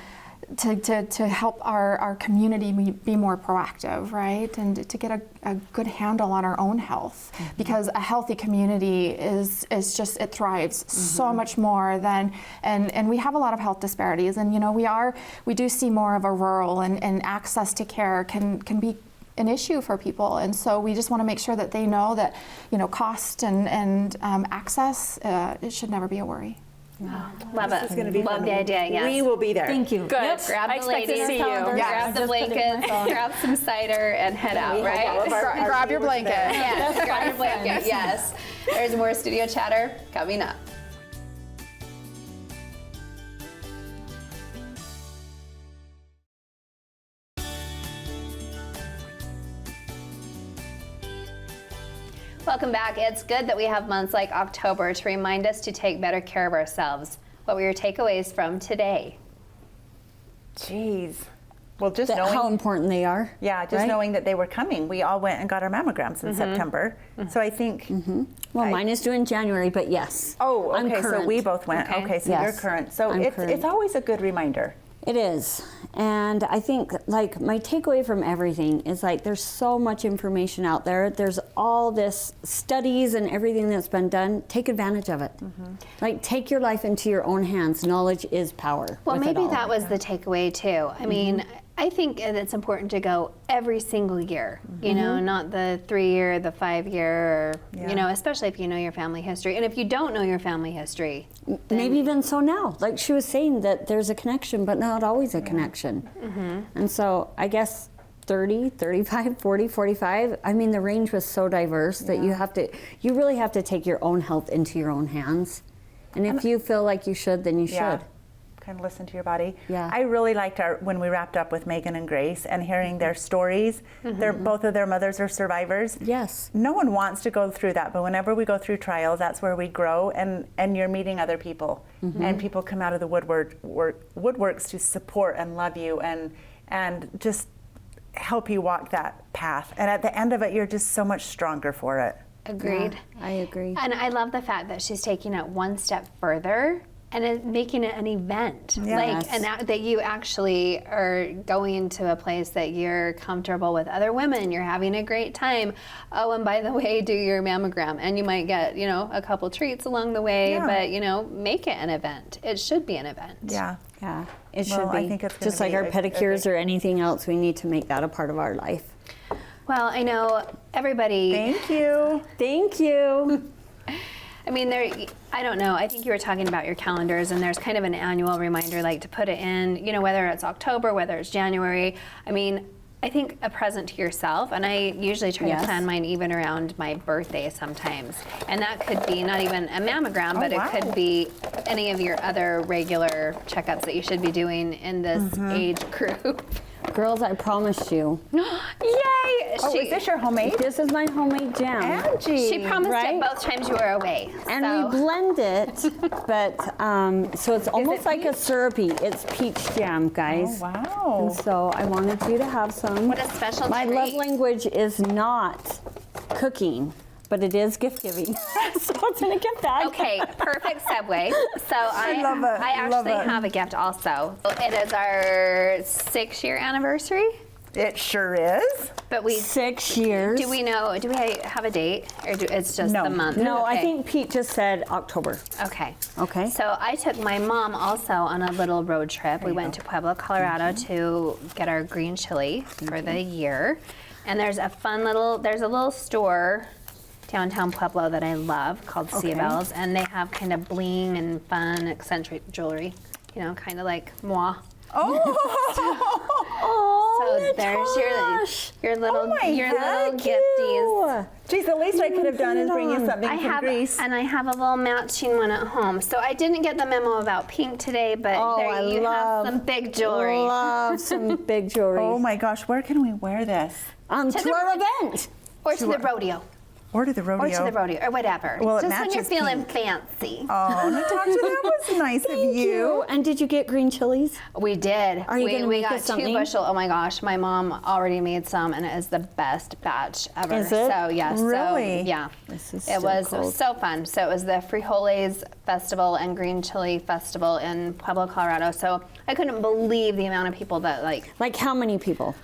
to help our community be more proactive, right? And to get a good handle on our own health, because a healthy community is just, it thrives so much more than, and we have a lot of health disparities, and you know, we do see more of a rural and access to care can be an issue for people, and so we just want to make sure that they know that, you know, cost and access, it should never be a worry. Love it. is gonna be Love fun. the idea. Yes. Thank you. Thank you. Good. Yep. Grab I the expect ladies, to see you. grab the blankets, grab some cider, and head out. Right? Grab your blanket. Yes. Grab your blanket. Yes. There's more studio chatter coming up. Welcome back. It's good that we have months like October to remind us to take better care of ourselves. What were your takeaways from today? Jeez. Well, just How knowing, important they are. yeah, just right? knowing that they were coming. We all went and got our mammograms in September. So I think, Well, mine is due in January, but yes. oh, I'm okay, so current. we both went. Okay. Okay, so Yes, you're current. So I'm it's current. always a good reminder. It is. And I think, like, my takeaway from everything is, like, there's so much information out there. There's all this studies and everything that's been done. Take advantage of it. Like, take your life into your own hands. Knowledge is power. Well, with it maybe all. that was the takeaway too. I mean, I think it's important to go every single year, you know, not the 3-year, the 5-year, or, you know, especially if you know your family history. And if you don't know your family history, Maybe even so now. Like she was saying, that there's a connection, but not always a connection. And so I guess 30, 35, 40, 45, I mean, the range was so diverse that you really have to take your own health into your own hands. And if you feel like you should, then you should. Kind of listen to your body. Yeah. I really liked when we wrapped up with Megan and Grace and hearing their stories. Both of their mothers are survivors. Yes. No one wants to go through that, but whenever we go through trials, that's where we grow, and you're meeting other people, and people come out of the woodworks to support and love you and just help you walk that path. And at the end of it, you're just so much stronger for it. agreed. Yeah, I agree. And I love the fact that she's taking it one step further and making it an event, Yes. that you actually are going to a place that you're comfortable with other women, you're having a great time. Oh, and by the way, do your mammogram, and you might get, a couple treats along the way, but make it an event. It should be an event. Yeah. Yeah, it should Well, be. I think it's gonna just like be our a pedicures big- or anything else, we need to make that a part of our life. Well, I know everybody. Thank you. Thank you. I mean, I don't know. I think you were talking about your calendars, and there's kind of an annual reminder, like to put it in, whether it's October, whether it's January. I mean, I think a present to yourself, and I usually try to plan mine even around my birthday sometimes. And that could be not even a mammogram, but wow. it could be any of your other regular checkups that you should be doing in this age group. Girls, I promised you. Yay! Oh, is this your homemade? This is my homemade jam. Angie. She promised Right? it both times you were away. And so. we blend it, but so it's almost like a syrupy. It's peach jam, guys. Oh, wow. And so I wanted you to have some. What a special My treat. love language is not cooking, but it is gift giving. So it's in a gift bag. Okay, perfect segue. So I love it. I Love actually it. have a gift also. It is our 6-year anniversary, It sure is. but we 6 years. do we have a date, or it's just No. the month? No, I Okay. think Pete just said October. Okay. Okay. So I took my mom also on a little road trip. We went to Pueblo, Colorado to get our green chili for the year. And there's a little store downtown Pueblo that I love called Sea Bells, and they have kind of bling and fun, eccentric jewelry, kind of like moi. Oh, So there's your little gifties. Geez, the least I could have done is bring you something from Greece. And I have a little matching one at home. So I didn't get the memo about pink today, but I you love- have some big jewelry. Love some big jewelry. Oh my gosh, where can we wear this? To our event. Or to the rodeo. Or to the rodeo. Or to the rodeo, or whatever. Well, it just when you're matches feeling pink. fancy. Oh, Natasha, that was nice of you. And did you get green chilies? We did. Are you we, gonna we make got us something? 2 bushel. Oh my gosh, my mom already made some, and it is the best batch ever. Is it? So yes. Really? So, yeah. This is It so was cold. so fun. So it was the Frijoles Festival and Green Chili Festival in Pueblo, Colorado. So I couldn't believe the amount of people that Like how many people?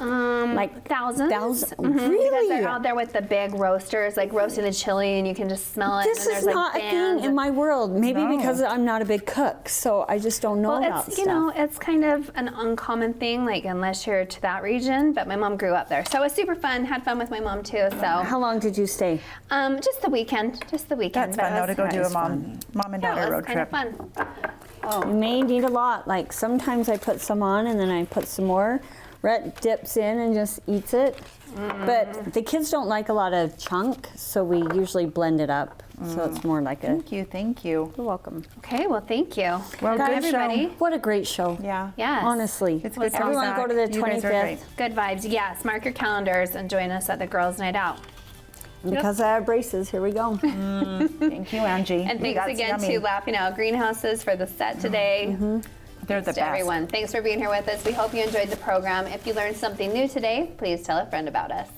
Like thousands. thousands? Mhm. Because Really? they're out there with the big roasters, like roasting the chili, and you can just smell it. This and is there's not like a bands. thing in my world. Maybe No. because I'm not a big cook, so I just don't know Well, about it's stuff. it's kind of an uncommon thing, like unless you're to that region. But my mom grew up there, so it was super fun. Had fun with my mom too. So How long did you stay? just the weekend, That's but fun it though, was- to go do a is mom and Yeah, daughter it was road kind of trip. fun. You may need a lot. Like sometimes I put some on and then I put some more. Rhett dips in and just eats it. But the kids don't like a lot of chunk, so we usually blend it up. So it's more like a. Thank you, thank you. You're welcome. Okay, well, thank you. Well, Guys, good everybody. show. What a great show. Yeah. Yes. Honestly. It's good to be Everyone back. go to the You guys are 25th. great. Good vibes. Yes, mark your calendars and join us at the Girls' Night Out. Because I have braces, here we go. Thank you, Angie. And thanks That's again yummy. to Laughing Out Greenhouses for the set today. They're the To best. everyone, thanks for being here with us. We hope you enjoyed the program. If you learned something new today, please tell a friend about us.